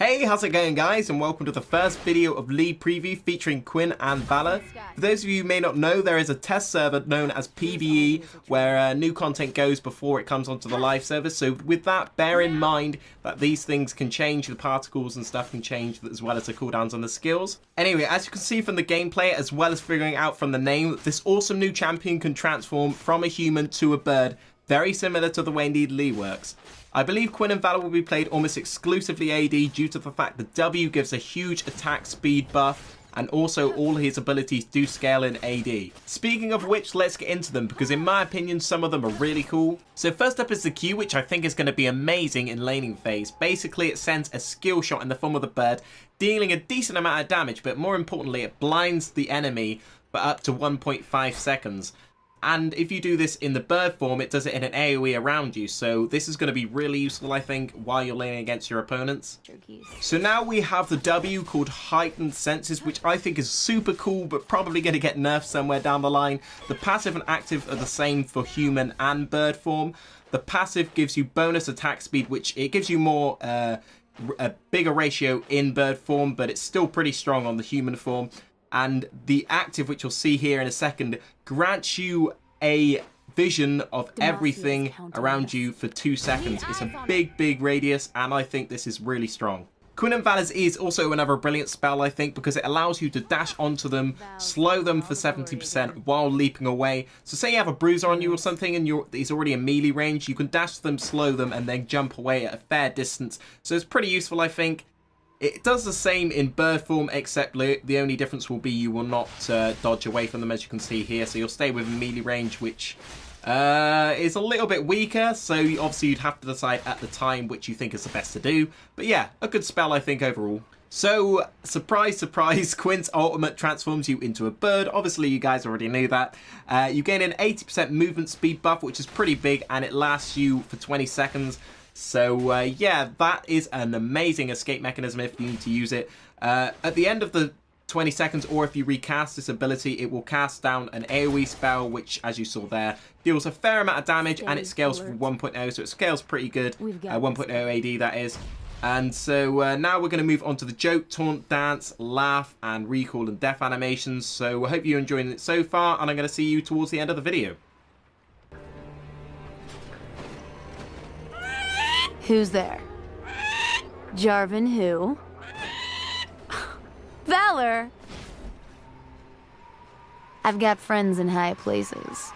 Hey, how's it going guys, and welcome to the first video of League Preview featuring Quinn and Valor. For those of you who may not know, there is a test server known as PvE where new content goes before it comes onto the live server. So with that, bear in mind that these things can change, the particles and stuff can change as well as the cooldowns and the skills. Anyway, as you can see from the gameplay as well as figuring out from the name, this awesome new champion can transform from a human to a bird, very similar to the way Lee works. I believe Quinn and Valor will be played almost exclusively AD due to the fact that W gives a huge attack speed buff and also all his abilities do scale in AD. Speaking of which, let's get into them because in my opinion some of them are really cool. So first up is the Q, which I think is going to be amazing in laning phase. Basically it sends a skill shot in the form of the bird, dealing a decent amount of damage, but more importantly it blinds the enemy for up to 1.5 seconds. And if you do this in the bird form, it does it in an AoE around you. So this is going to be really useful, I think, while you're laning against your opponents. So now we have the W called Heightened Senses, which I think is super cool, but probably going to get nerfed somewhere down the line. The passive and active are the same for human and bird form. The passive gives you bonus attack speed, which it gives you more, a bigger ratio in bird form, but it's still pretty strong on the human form. And the active, which you'll see here in a second, grants you a vision of everything around you for 2 seconds. It's a big radius, and I think this is really strong. Quinn and Valor's is also another brilliant spell, I think, because it allows you to dash onto them, slow them for 70% while leaping away. So say you have a bruiser on you or something and he's already in melee range, you can dash them, slow them, and then jump away at a fair distance. So it's pretty useful, I think. It does the same in bird form, except the only difference will be you will not dodge away from them, as you can see here. So you'll stay within melee range, which is a little bit weaker. So obviously you'd have to decide at the time which you think is the best to do. But yeah, a good spell, I think, overall. So, surprise, surprise, Quinn's ultimate transforms you into a bird. Obviously, you guys already knew that. You gain an 80% movement speed buff, which is pretty big, and it lasts you for 20 seconds. So yeah, that is an amazing escape mechanism if you need to use it. At the end of the 20 seconds, or if you recast this ability, it will cast down an AoE spell, which, as you saw there, deals a fair amount of damage, and it scales for 1.0, so it scales pretty good. 1.0 AD, that is. And so now we're going to move on to the joke, taunt, dance, laugh, and recall and death animations. So I hope you're enjoying it so far, and I'm going to see you towards the end of the video. Who's there? Jarvan who? Valor! I've got friends in high places.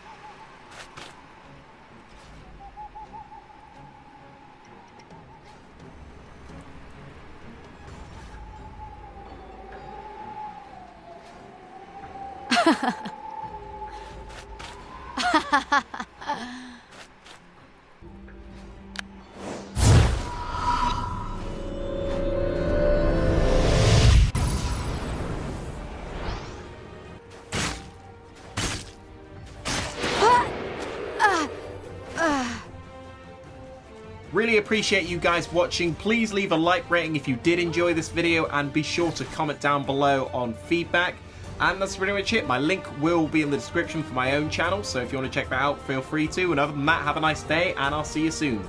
Really appreciate you guys watching. Please leave a like rating if you did enjoy this video, and be sure to comment down below on feedback. And that's pretty much it. My link will be in the description for my own channel, so if you want to check that out, feel free to. And other than that, have a nice day, and I'll see you soon.